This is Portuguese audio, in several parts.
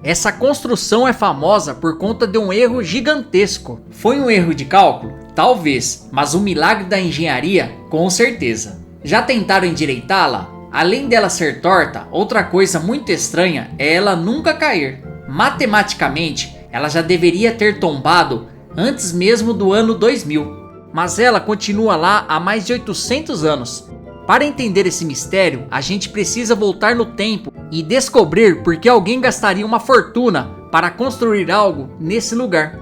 Essa construção é famosa por conta de um erro gigantesco. Foi um erro de cálculo? Talvez, mas um milagre da engenharia, com certeza. Já tentaram endireitá-la? Além dela ser torta, outra coisa muito estranha é ela nunca cair. Matematicamente, ela já deveria ter tombado antes mesmo do ano 2000, mas ela continua lá há mais de 800 anos. Para entender esse mistério, a gente precisa voltar no tempo e descobrir por que alguém gastaria uma fortuna para construir algo nesse lugar.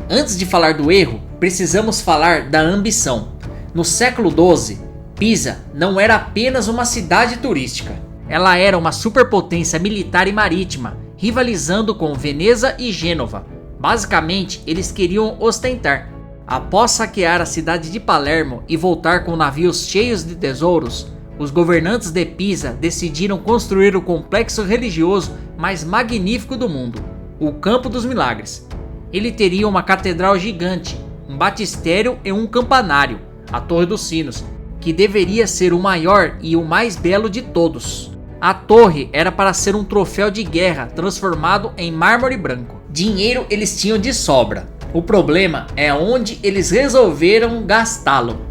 Antes de falar do erro, precisamos falar da ambição. No século XII, Pisa não era apenas uma cidade turística. Ela era uma superpotência militar e marítima, rivalizando com Veneza e Gênova. Basicamente, eles queriam ostentar. Após saquear a cidade de Palermo e voltar com navios cheios de tesouros, os governantes de Pisa decidiram construir o complexo religioso mais magnífico do mundo, o Campo dos Milagres. Ele teria uma catedral gigante, um batistério e um campanário, a Torre dos Sinos, que deveria ser o maior e o mais belo de todos. A torre era para ser um troféu de guerra transformado em mármore branco. Dinheiro eles tinham de sobra. O problema é onde eles resolveram gastá-lo.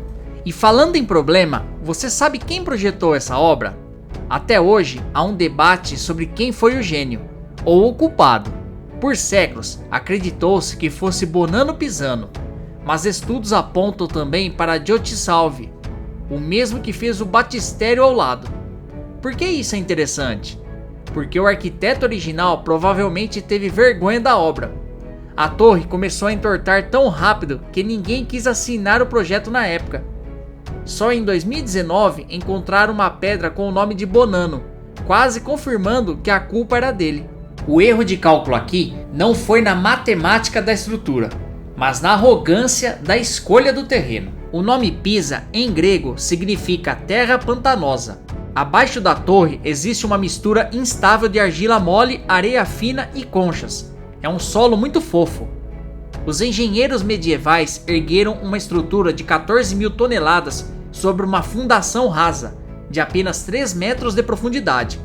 E falando em problema, você sabe quem projetou essa obra? Até hoje há um debate sobre quem foi o gênio, ou o culpado. Por séculos, acreditou-se que fosse Bonanno Pisano, mas estudos apontam também para Giotti-Salvi, o mesmo que fez o batistério ao lado. Por que isso é interessante? Porque o arquiteto original provavelmente teve vergonha da obra. A torre começou a entortar tão rápido que ninguém quis assinar o projeto na época. Só em 2019 encontraram uma pedra com o nome de Bonanno, quase confirmando que a culpa era dele. O erro de cálculo aqui não foi na matemática da estrutura, mas na arrogância da escolha do terreno. O nome Pisa em grego significa terra pantanosa. Abaixo da torre existe uma mistura instável de argila mole, areia fina e conchas. É um solo muito fofo. Os engenheiros medievais ergueram uma estrutura de 14 mil toneladas sobre uma fundação rasa, de apenas 3 metros de profundidade.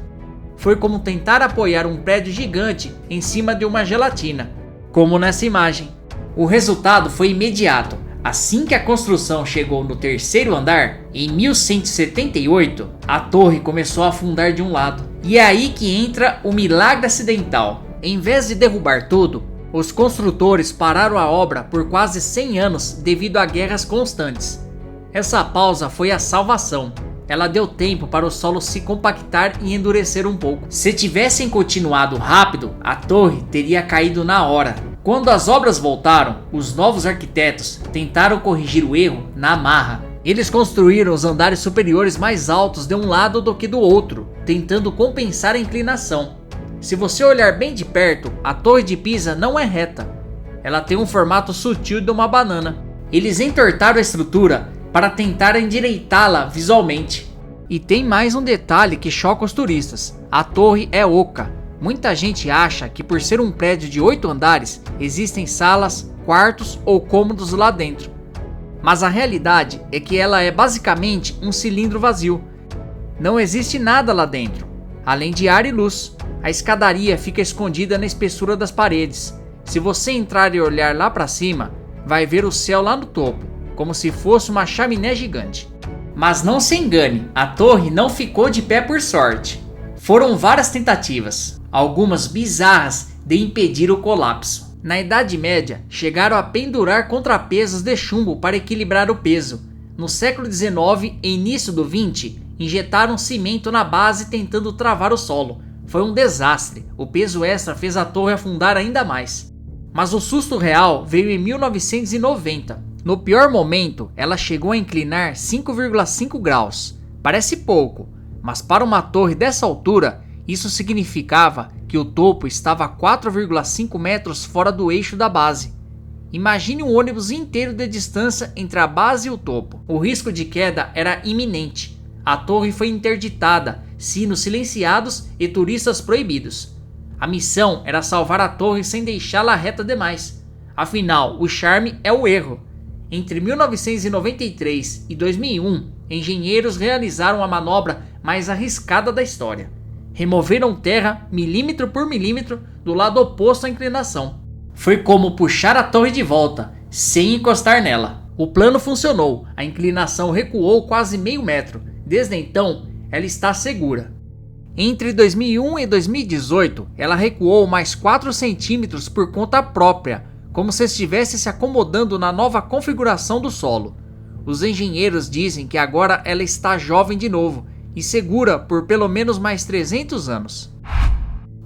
Foi como tentar apoiar um prédio gigante em cima de uma gelatina, como nessa imagem. O resultado foi imediato. Assim que a construção chegou no terceiro andar, em 1178, a torre começou a afundar de um lado. E é aí que entra o milagre acidental. Em vez de derrubar tudo, os construtores pararam a obra por quase 100 anos devido a guerras constantes. Essa pausa foi a salvação. Ela deu tempo para o solo se compactar e endurecer um pouco. Se tivessem continuado rápido, a torre teria caído na hora. Quando as obras voltaram, os novos arquitetos tentaram corrigir o erro na marra. Eles construíram os andares superiores mais altos de um lado do que do outro, tentando compensar a inclinação. Se você olhar bem de perto, a Torre de Pisa não é reta. Ela tem um formato sutil de uma banana. Eles entortaram a estrutura para tentar endireitá-la visualmente. E tem mais um detalhe que choca os turistas. A torre é oca. Muita gente acha que por ser um prédio de 8 andares, existem salas, quartos ou cômodos lá dentro. Mas a realidade é que ela é basicamente um cilindro vazio. Não existe nada lá dentro, além de ar e luz. A escadaria fica escondida na espessura das paredes. Se você entrar e olhar lá para cima, vai ver o céu lá no topo, como se fosse uma chaminé gigante. Mas não se engane, a torre não ficou de pé por sorte. Foram várias tentativas, algumas bizarras, de impedir o colapso. Na Idade Média, chegaram a pendurar contrapesos de chumbo para equilibrar o peso. No século XIX e início do XX, injetaram cimento na base tentando travar o solo. Foi um desastre, o peso extra fez a torre afundar ainda mais. Mas o susto real veio em 1990. No pior momento, ela chegou a inclinar 5,5 graus. Parece pouco, mas para uma torre dessa altura, isso significava que o topo estava a 4,5 metros fora do eixo da base. Imagine um ônibus inteiro de distância entre a base e o topo. O risco de queda era iminente. A torre foi interditada, sinos silenciados e turistas proibidos. A missão era salvar a torre sem deixá-la reta demais. Afinal, o charme é o erro. Entre 1993 e 2001, engenheiros realizaram a manobra mais arriscada da história. Removeram terra milímetro por milímetro do lado oposto à inclinação. Foi como puxar a torre de volta, sem encostar nela. O plano funcionou, a inclinação recuou quase meio metro. Desde então, ela está segura. Entre 2001 e 2018, ela recuou mais 4 centímetros por conta própria, como se estivesse se acomodando na nova configuração do solo. Os engenheiros dizem que agora ela está jovem de novo e segura por pelo menos mais 300 anos.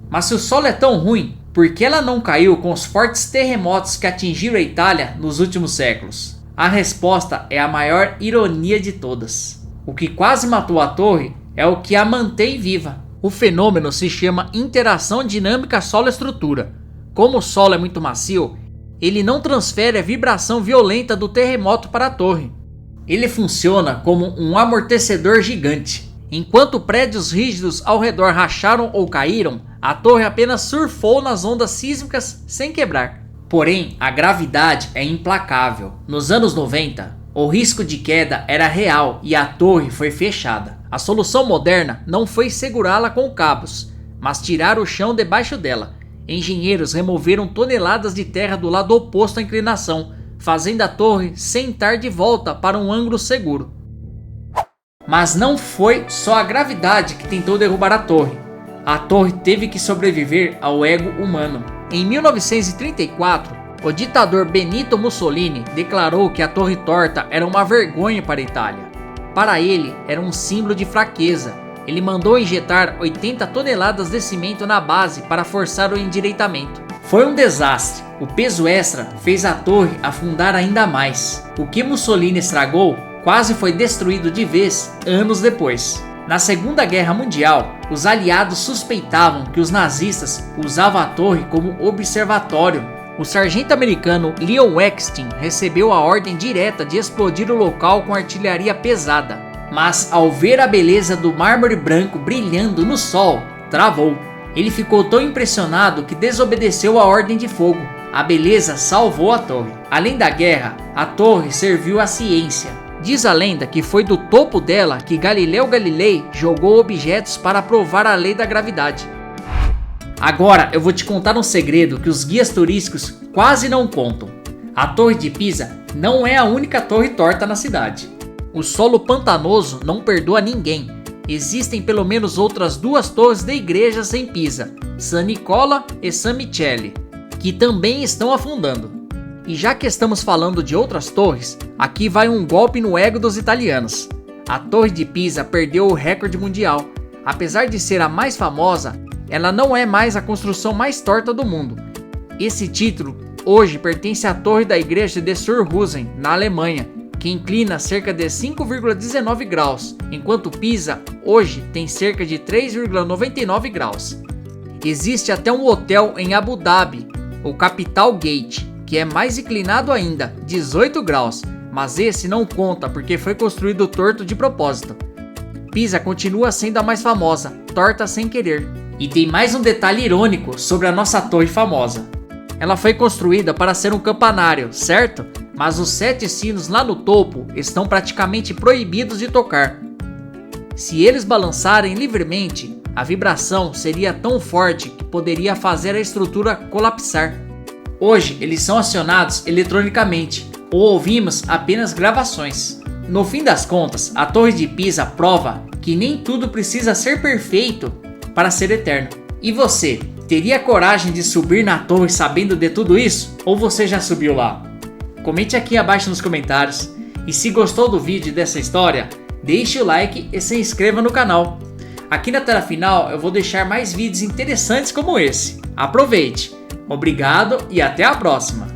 Mas se o solo é tão ruim, por que ela não caiu com os fortes terremotos que atingiram a Itália nos últimos séculos? A resposta é a maior ironia de todas. O que quase matou a torre é o que a mantém viva. O fenômeno se chama interação dinâmica solo-estrutura. Como o solo é muito macio, ele não transfere a vibração violenta do terremoto para a torre. Ele funciona como um amortecedor gigante. Enquanto prédios rígidos ao redor racharam ou caíram, a torre apenas surfou nas ondas sísmicas sem quebrar. Porém, a gravidade é implacável. Nos anos 90, o risco de queda era real e a torre foi fechada. A solução moderna não foi segurá-la com cabos, mas tirar o chão debaixo dela. Engenheiros removeram toneladas de terra do lado oposto à inclinação, fazendo a torre sentar de volta para um ângulo seguro. Mas não foi só a gravidade que tentou derrubar a torre. A torre teve que sobreviver ao ego humano. Em 1934, o ditador Benito Mussolini declarou que a torre torta era uma vergonha para a Itália. Para ele, era um símbolo de fraqueza. Ele mandou injetar 80 toneladas de cimento na base para forçar o endireitamento. Foi um desastre. O peso extra fez a torre afundar ainda mais. O que Mussolini estragou quase foi destruído de vez anos depois. Na Segunda Guerra Mundial, os aliados suspeitavam que os nazistas usavam a torre como observatório. O sargento americano Leon Extin recebeu a ordem direta de explodir o local com artilharia pesada, mas ao ver a beleza do mármore branco brilhando no sol, travou. Ele ficou tão impressionado que desobedeceu a ordem de fogo. A beleza salvou a torre. Além da guerra, a torre serviu à ciência. Diz a lenda que foi do topo dela que Galileu Galilei jogou objetos para provar a lei da gravidade. Agora eu vou te contar um segredo que os guias turísticos quase não contam. A Torre de Pisa não é a única torre torta na cidade. O solo pantanoso não perdoa ninguém. Existem pelo menos outras 2 torres de igrejas em Pisa, San Nicola e San Michele, que também estão afundando. E já que estamos falando de outras torres, aqui vai um golpe no ego dos italianos. A Torre de Pisa perdeu o recorde mundial. Apesar de ser a mais famosa, ela não é mais a construção mais torta do mundo. Esse título hoje pertence à torre da igreja de Surhusen, na Alemanha, que inclina cerca de 5,19 graus, enquanto Pisa hoje tem cerca de 3,99 graus. Existe até um hotel em Abu Dhabi, o Capital Gate, que é mais inclinado ainda, 18 graus, mas esse não conta porque foi construído torto de propósito. Pisa continua sendo a mais famosa, torta sem querer. E tem mais um detalhe irônico sobre a nossa torre famosa. Ela foi construída para ser um campanário, certo? Mas os 7 sinos lá no topo estão praticamente proibidos de tocar. Se eles balançarem livremente, a vibração seria tão forte que poderia fazer a estrutura colapsar. Hoje eles são acionados eletronicamente ou ouvimos apenas gravações. No fim das contas, a Torre de Pisa prova que nem tudo precisa ser perfeito para ser eterno. E você, teria coragem de subir na torre sabendo de tudo isso? Ou você já subiu lá? Comente aqui abaixo nos comentários. E se gostou do vídeo dessa história, deixe o like e se inscreva no canal. Aqui na tela final eu vou deixar mais vídeos interessantes como esse. Aproveite! Obrigado e até a próxima!